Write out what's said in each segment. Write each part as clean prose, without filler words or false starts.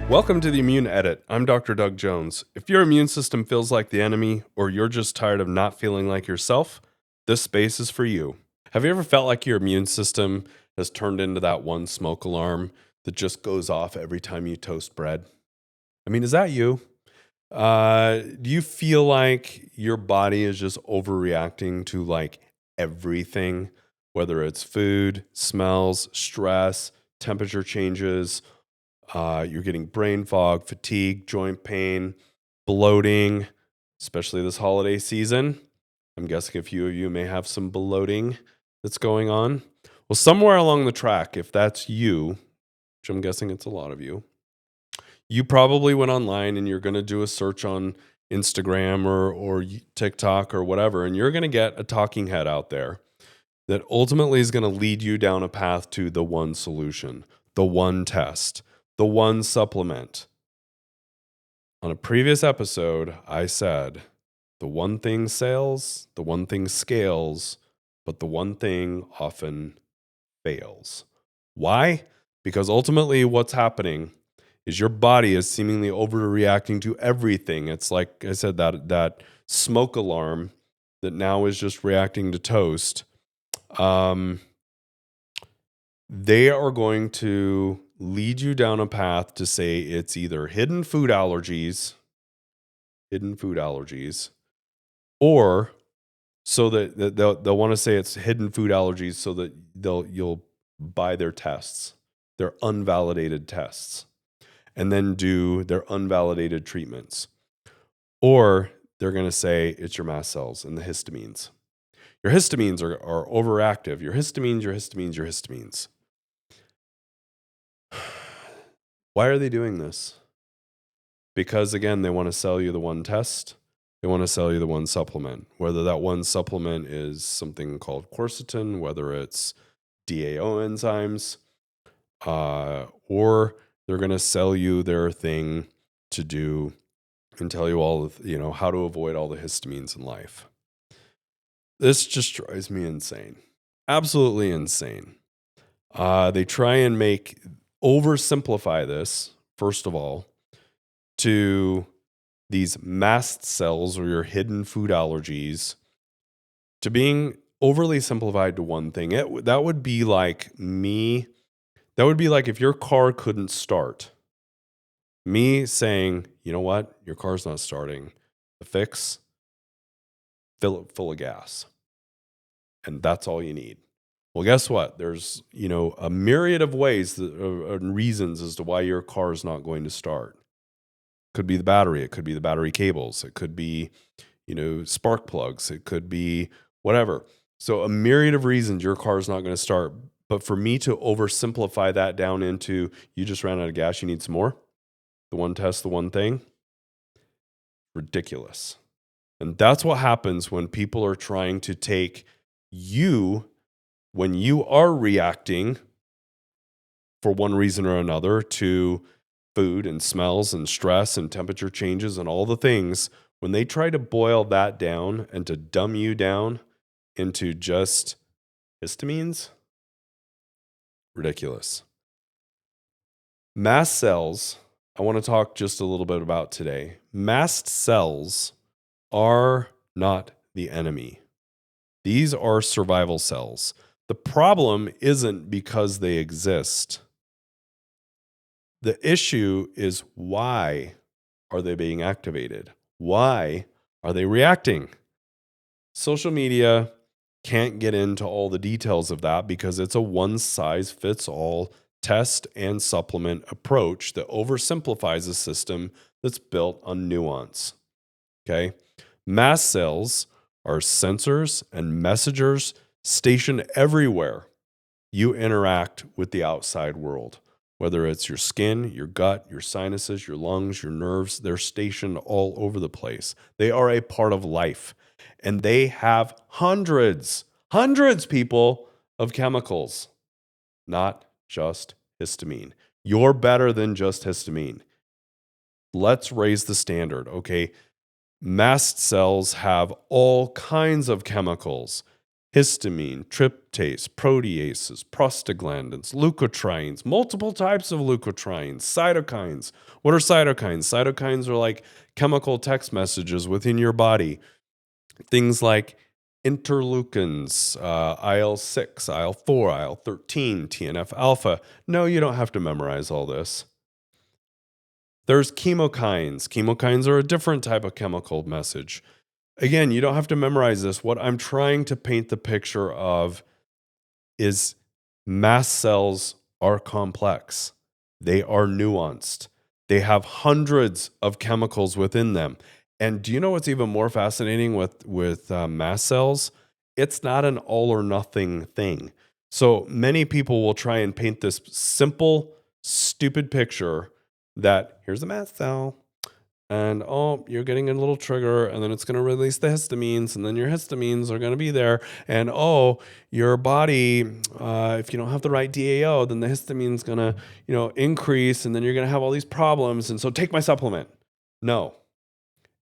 Welcome to the Immune Edit. I'm Dr. Doug Jones. If your immune system feels like the enemy, or you're just tired of not feeling like yourself, this space is for you. Have you ever felt like your immune system has turned into that one smoke alarm that just goes off every time you toast bread? I mean, is that you? Do you feel like your body is just overreacting to like everything, whether it's food, smells, stress, temperature changes? You're getting brain fog, fatigue, joint pain, bloating, especially this holiday season. I'm guessing a few of you may have some bloating that's going on. Well, somewhere along the track, if that's you, which I'm guessing it's a lot of you, you probably went online and you're going to do a search on Instagram or TikTok or whatever, and you're going to get a talking head out there that ultimately is going to lead you down a path to the one solution, the one test, the one supplement. On a previous episode, I said, the one thing sells, the one thing scales, but the one thing often fails. Why? Because ultimately what's happening is your body is seemingly overreacting to everything. It's like I said, that smoke alarm that now is just reacting to toast. They are going to lead you down a path to say it's either hidden food allergies, or so that they'll want to say it's hidden food allergies so that you'll buy their tests, their unvalidated tests, and then do their unvalidated treatments. Or they're going to say it's your mast cells and the histamines. Your histamines are overactive. Your histamines. Why are they doing this? Because again, they want to sell you the one test. They want to sell you the one supplement, whether that one supplement is something called quercetin, whether it's DAO enzymes, or they're going to sell you their thing to do and tell you all of, how to avoid all the histamines in life. This just drives me insane. Absolutely insane. They try and oversimplify this, first of all, to these mast cells or your hidden food allergies, to being overly simplified to one thing. That would be like if your car couldn't start. Me saying, you know what, your car's not starting. The fix, fill it full of gas. And that's all you need. Well, guess what? There's, a myriad of ways and reasons as to why your car is not going to start. Could be the battery. It could be the battery cables. It could be, spark plugs. It could be whatever. So a myriad of reasons your car is not going to start. But for me to oversimplify that down into you just ran out of gas, you need some more. The one test, the one thing. Ridiculous. And that's what happens when people are trying to take you, when you are reacting for one reason or another to food and smells and stress and temperature changes and all the things, when they try to boil that down and to dumb you down into just histamines, ridiculous. Mast cells, I want to talk just a little bit about today. Mast cells are not the enemy. These are survival cells. The problem isn't because they exist. The issue is, why are they being activated? Why are they reacting? Social media can't get into all the details of that because it's a one-size-fits-all test and supplement approach that oversimplifies a system that's built on nuance. Okay? Mast cells are sensors and messengers stationed everywhere you interact with the outside world. Whether it's your skin, your gut, your sinuses, your lungs, your nerves, they're stationed all over the place. They are a part of life. And they have hundreds, people, of chemicals, not just histamine. You're better than just histamine. Let's raise the standard, okay? Mast cells have all kinds of chemicals. histamine, tryptase, proteases, prostaglandins, leukotrienes, multiple types of leukotrienes, cytokines. What are cytokines? Cytokines are like chemical text messages within your body. Things like interleukins, IL-6, IL-4, IL-13, TNF alpha. No, you don't have to memorize all this. There's chemokines. Chemokines are a different type of chemical message. Again, you don't have to memorize this. What I'm trying to paint the picture of is mast cells are complex. They are nuanced. They have hundreds of chemicals within them. And do you know what's even more fascinating with mast cells? It's not an all or nothing thing. So many people will try and paint this simple, stupid picture that here's a mast cell, and oh, you're getting a little trigger, and then it's going to release the histamines, and then your histamines are going to be there. And oh, your body, if you don't have the right DAO, then the histamine's going to, increase, and then you're going to have all these problems. And so take my supplement. No,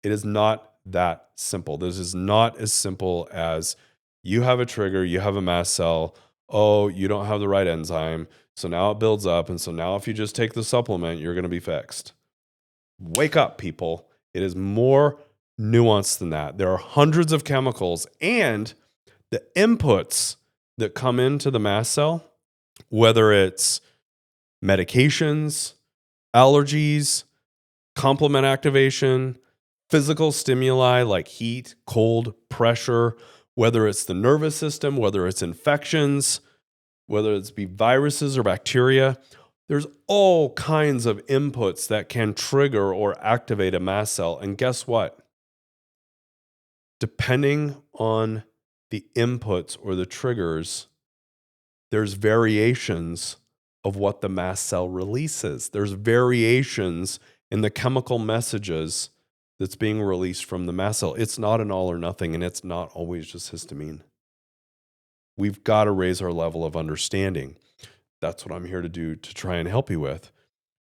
it is not that simple. This is not as simple as you have a trigger, you have a mast cell. Oh, you don't have the right enzyme. So now it builds up. And so now if you just take the supplement, you're going to be fixed. Wake up, people. It is more nuanced than that. There are hundreds of chemicals, and the inputs that come into the mast cell, whether it's medications, allergies, complement activation, physical stimuli like heat, cold, pressure, whether it's the nervous system, whether it's infections, whether it's be viruses or bacteria, there's all kinds of inputs that can trigger or activate a mast cell. And guess what? Depending on the inputs or the triggers, there's variations of what the mast cell releases. There's variations in the chemical messages that's being released from the mast cell. It's not an all or nothing, and it's not always just histamine. We've got to raise our level of understanding. That's what I'm here to do, to try and help you with.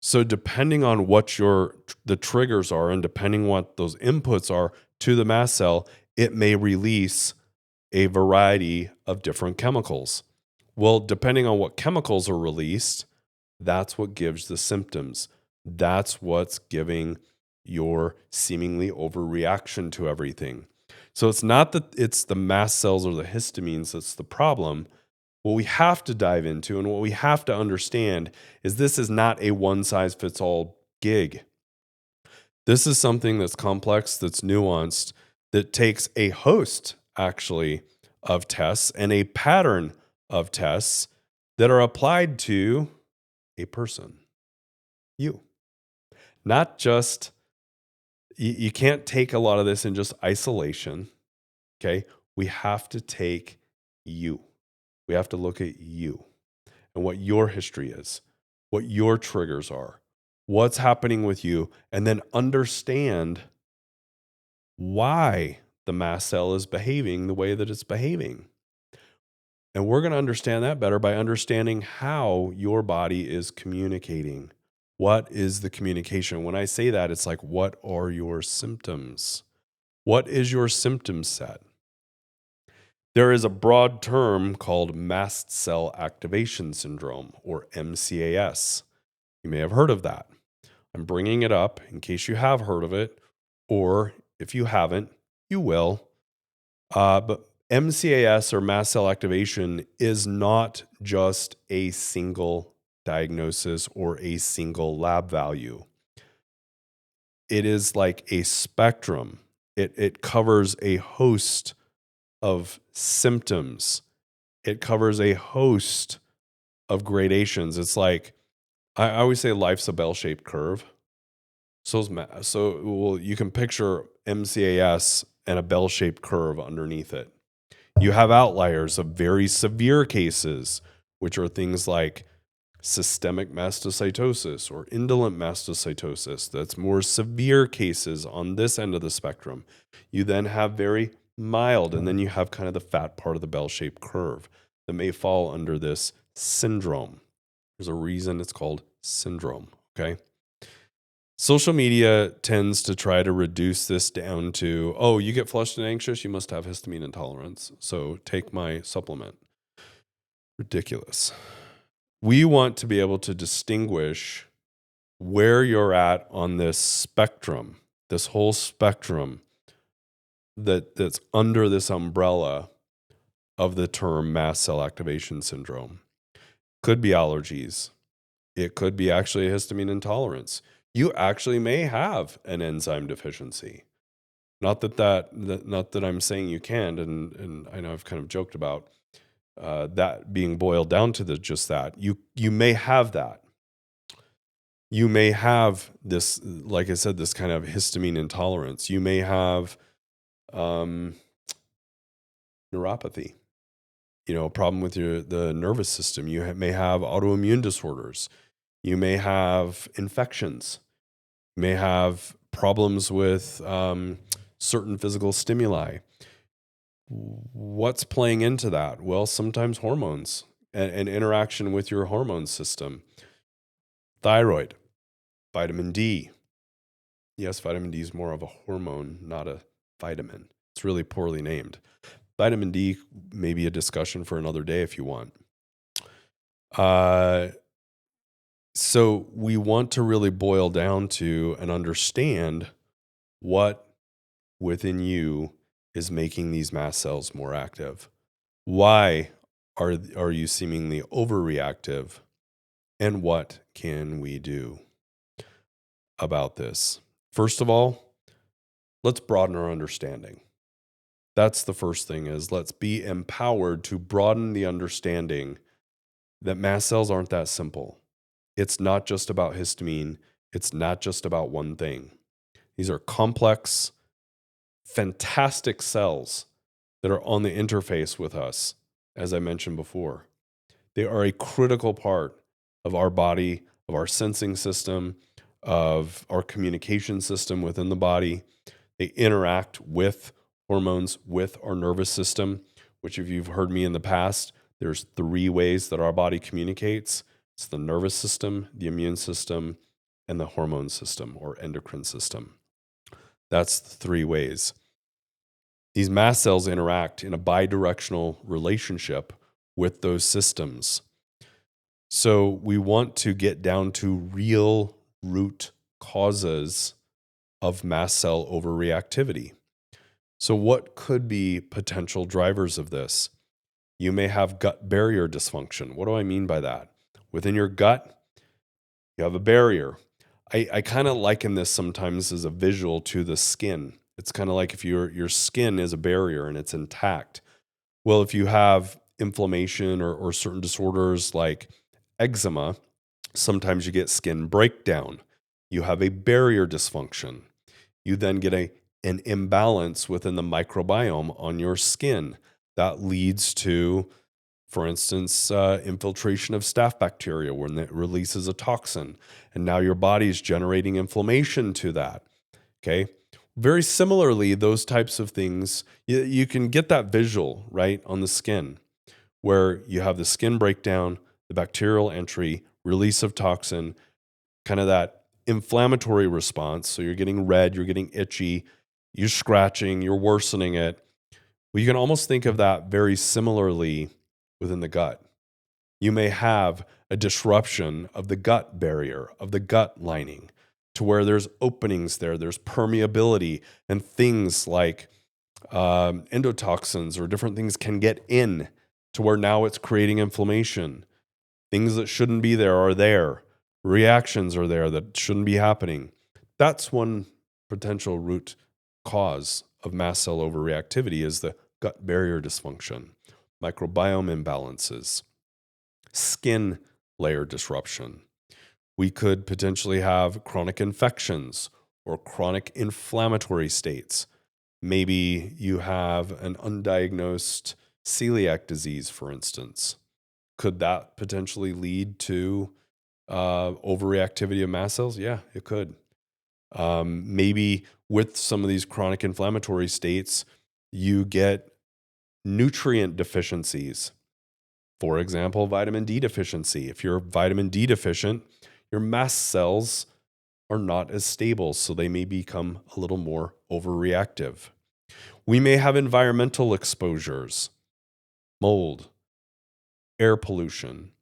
So depending on what the triggers are, and depending what those inputs are to the mast cell, it may release a variety of different chemicals. Well, depending on what chemicals are released, that's what gives the symptoms. That's what's giving your seemingly overreaction to everything. So it's not that it's the mast cells or the histamines that's the problem. What we have to dive into and what we have to understand is this is not a one-size-fits-all gig. This is something that's complex, that's nuanced, that takes a host, actually, of tests and a pattern of tests that are applied to a person, you. Not just, you can't take a lot of this in just isolation, okay? We have to take you. We have to look at you and what your history is, what your triggers are, what's happening with you, and then understand why the mast cell is behaving the way that it's behaving. And we're going to understand that better by understanding how your body is communicating. What is the communication? When I say that, it's like, what are your symptoms? What is your symptom set? There is a broad term called mast cell activation syndrome, or MCAS. You may have heard of that. I'm bringing it up in case you have heard of it, or if you haven't, you will. But MCAS, or mast cell activation, is not just a single diagnosis or a single lab value. It is like a spectrum. It covers a host of symptoms. It covers a host of gradations. It's like, I always say life's a bell-shaped curve. So you can picture MCAS and a bell-shaped curve underneath it. You have outliers of very severe cases, which are things like systemic mastocytosis or indolent mastocytosis. That's more severe cases on this end of the spectrum. You then have very mild, and then you have kind of the fat part of the bell-shaped curve that may fall under this syndrome. There's a reason it's called syndrome, okay? Social media tends to try to reduce this down to, oh, you get flushed and anxious, you must have histamine intolerance. So take my supplement. Ridiculous. We want to be able to distinguish where you're at on this spectrum, this whole spectrum that's under this umbrella of the term mast cell activation syndrome. Could be allergies. It could be actually a histamine intolerance. You actually may have an enzyme deficiency. Not that I'm saying you can't, and I know I've kind of joked about that being boiled down to just that. You may have that. You may have this, like I said, this kind of histamine intolerance. You may have neuropathy. A problem with the nervous system. You may have autoimmune disorders. You may have infections. You may have problems with certain physical stimuli. What's playing into that? Well, sometimes hormones and interaction with your hormone system. Thyroid, vitamin D. Yes, vitamin D is more of a hormone, not a vitamin. It's really poorly named. Vitamin D may be a discussion for another day if you want. So we want to really boil down to and understand what within you is making these mast cells more active. Why are you seemingly overreactive? And what can we do about this? First of all, let's broaden our understanding. That's the first thing, is let's be empowered to broaden the understanding that mast cells aren't that simple. It's not just about histamine. It's not just about one thing. These are complex, fantastic cells that are on the interface with us, as I mentioned before. They are a critical part of our body, of our sensing system, of our communication system within the body. They interact with hormones, with our nervous system, which if you've heard me in the past, there's 3 ways that our body communicates. It's the nervous system, the immune system, and the hormone system or endocrine system. That's the 3 ways. These mast cells interact in a bidirectional relationship with those systems. So we want to get down to real root causes of mast cell overreactivity. So what could be potential drivers of this? You may have gut barrier dysfunction. What do I mean by that? Within your gut, you have a barrier. I kind of liken this sometimes as a visual to the skin. It's kind of like if your skin is a barrier and it's intact. Well, if you have inflammation or certain disorders like eczema, sometimes you get skin breakdown. You have a barrier dysfunction. You then get an imbalance within the microbiome on your skin. That leads to, for instance, infiltration of staph bacteria when it releases a toxin. And now your body's generating inflammation to that. Okay. Very similarly, those types of things, you can get that visual, right, on the skin, where you have the skin breakdown, the bacterial entry, release of toxin, kind of that inflammatory response. So you're getting red, you're getting itchy, you're scratching, you're worsening it. Well, you can almost think of that very similarly within the gut. You may have a disruption of the gut barrier, of the gut lining, to where there's openings there, there's permeability, and things like endotoxins or different things can get in to where now it's creating inflammation. Things that shouldn't be there are there. Reactions are there that shouldn't be happening. That's one potential root cause of mast cell overreactivity, is the gut barrier dysfunction, microbiome imbalances, skin layer disruption. We could potentially have chronic infections or chronic inflammatory states. Maybe you have an undiagnosed celiac disease, for instance. Could that potentially lead to overreactivity of mast cells? Yeah, it could. Maybe with some of these chronic inflammatory states, you get nutrient deficiencies. For example, vitamin D deficiency. If you're vitamin D deficient, your mast cells are not as stable, so they may become a little more overreactive. We may have environmental exposures, mold, air pollution,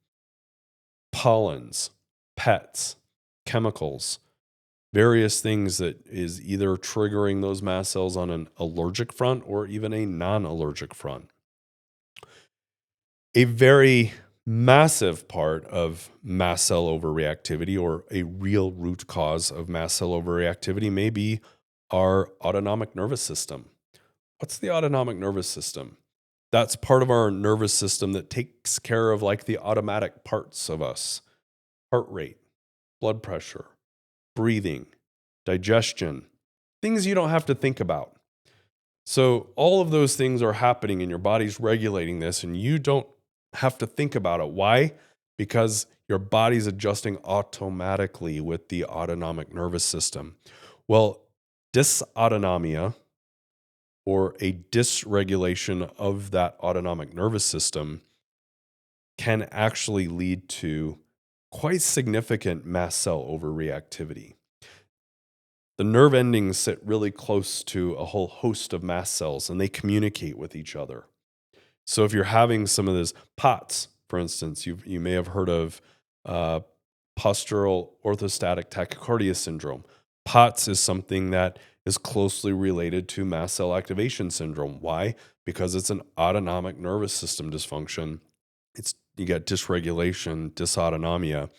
pollens, pets, chemicals, various things that is either triggering those mast cells on an allergic front or even a non-allergic front. A very massive part of mast cell overreactivity, or a real root cause of mast cell overreactivity, may be our autonomic nervous system. What's the autonomic nervous system? That's part of our nervous system that takes care of like the automatic parts of us: heart rate, blood pressure, breathing, digestion, things you don't have to think about. So all of those things are happening and your body's regulating this and you don't have to think about it. Why? Because your body's adjusting automatically with the autonomic nervous system. Well, dysautonomia, or a dysregulation of that autonomic nervous system, can actually lead to quite significant mast cell overreactivity. The nerve endings sit really close to a whole host of mast cells and they communicate with each other. So if you're having some of this POTS, for instance, you may have heard of uh, postural orthostatic tachycardia syndrome. POTS is something that is closely related to mast cell activation syndrome. Why? Because it's an autonomic nervous system dysfunction. You get dysregulation, dysautonomia.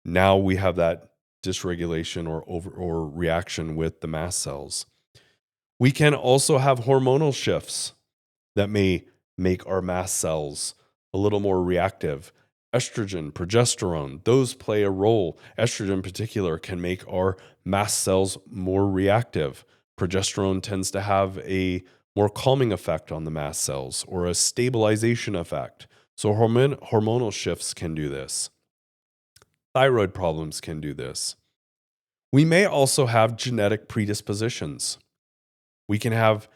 Now we have that dysregulation or reaction with the mast cells. We can also have hormonal shifts that may make our mast cells a little more reactive. Estrogen, progesterone, those play a role. Estrogen in particular can make our mast cells more reactive. Progesterone tends to have a more calming effect on the mast cells, or a stabilization effect. So hormonal shifts can do this. Thyroid problems can do this. We may also have genetic predispositions. We can have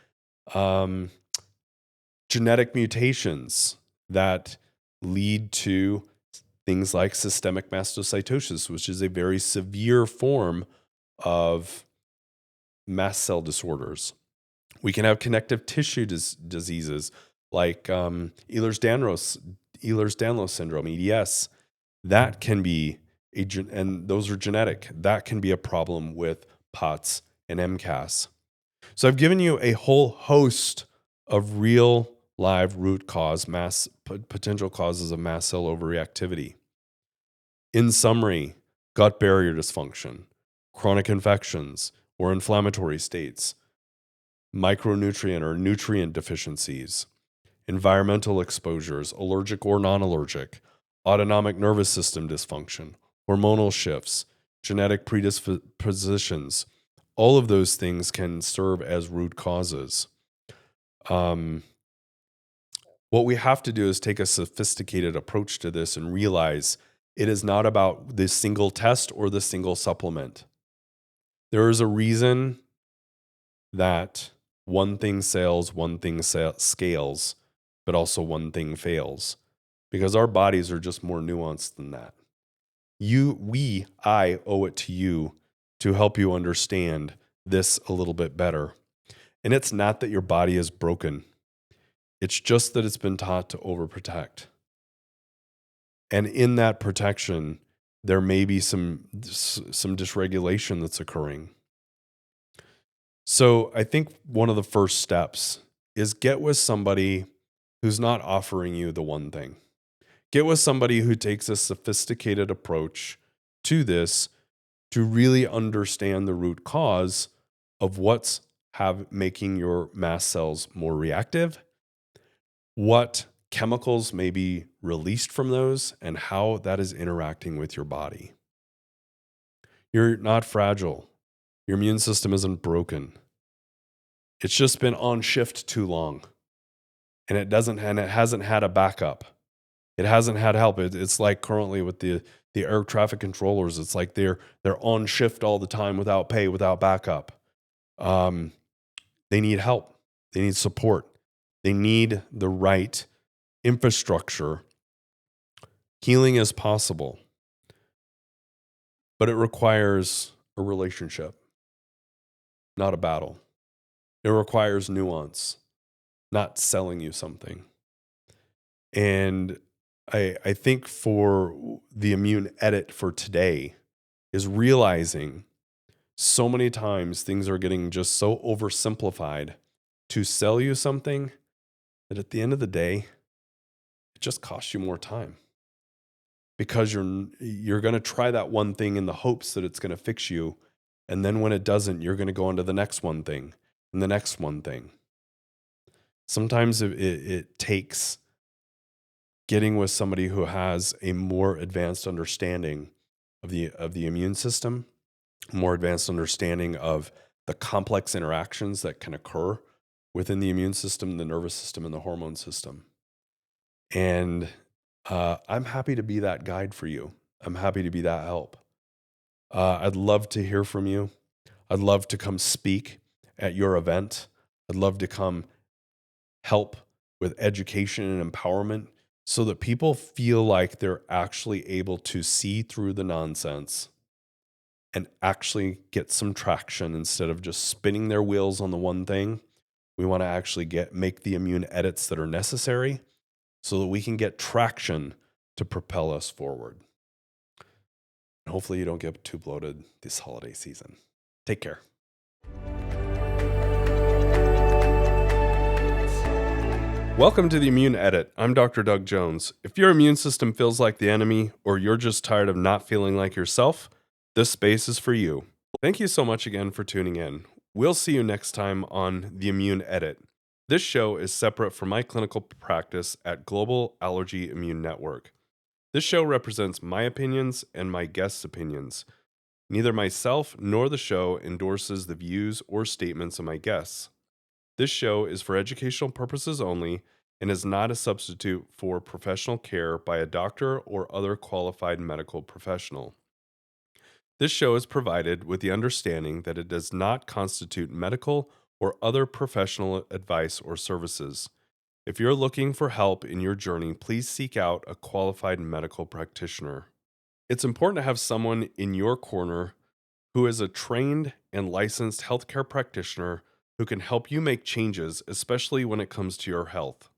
genetic mutations that lead to things like systemic mastocytosis, which is a very severe form of mast cell disorders. We can have connective tissue diseases like Ehlers-Danlos syndrome, EDS. That can be and those are genetic. That can be a problem with POTS and MCAS. So I've given you a whole host of real live root cause potential causes of mast cell overreactivity. In summary, gut barrier dysfunction, chronic infections or inflammatory states, micronutrient or nutrient deficiencies, environmental exposures, allergic or non-allergic, autonomic nervous system dysfunction, hormonal shifts, genetic predispositions. All of those things can serve as root causes. What we have to do is take a sophisticated approach to this and realize it is not about the single test or the single supplement. There is a reason that one thing sells, one thing scales, but also one thing fails, because our bodies are just more nuanced than that. I owe it to you to help you understand this a little bit better. And it's not that your body is broken. It's just that it's been taught to overprotect. And in that protection, there may be some dysregulation that's occurring. So I think one of the first steps is get with somebody who's not offering you the one thing. Get with somebody who takes a sophisticated approach to this to really understand the root cause of what's making your mast cells more reactive, what chemicals may be released from those, and how that is interacting with your body. You're not fragile. Your immune system isn't broken. It's just been on shift too long. And it hasn't had a backup. It hasn't had help. It's like currently with the air traffic controllers, it's like they're on shift all the time without pay, without backup. They need help. They need support. They need the right infrastructure. Healing is possible, but it requires a relationship, not a battle. It requires nuance, not selling you something. And I think for the immune edit for today is realizing so many times things are getting just so oversimplified to sell you something that at the end of the day, it just costs you more time because you're going to try that one thing in the hopes that it's going to fix you, and then when it doesn't, you're going to go on to the next one thing and the next one thing. Sometimes it takes getting with somebody who has a more advanced understanding of the immune system, more advanced understanding of the complex interactions that can occur within the immune system, the nervous system, and the hormone system. And I'm happy to be that guide for you. I'm happy to be that help. I'd love to hear from you. I'd love to come speak at your event. I'd love to come help with education and empowerment so that people feel like they're actually able to see through the nonsense and actually get some traction instead of just spinning their wheels on the one thing. We want to actually make the immune edits that are necessary so that we can get traction to propel us forward. And hopefully you don't get too bloated this holiday season. Take care. Welcome to the Immune Edit. I'm Dr. Doug Jones. If your immune system feels like the enemy or you're just tired of not feeling like yourself, this space is for you. Thank you so much again for tuning in. We'll see you next time on the Immune Edit. This show is separate from my clinical practice at Global Allergy Immune Network. This show represents my opinions and my guests' opinions. Neither myself nor the show endorses the views or statements of my guests. This show is for educational purposes only and is not a substitute for professional care by a doctor or other qualified medical professional. This show is provided with the understanding that it does not constitute medical or other professional advice or services. If you're looking for help in your journey, please seek out a qualified medical practitioner. It's important to have someone in your corner who is a trained and licensed healthcare practitioner who can help you make changes, especially when it comes to your health.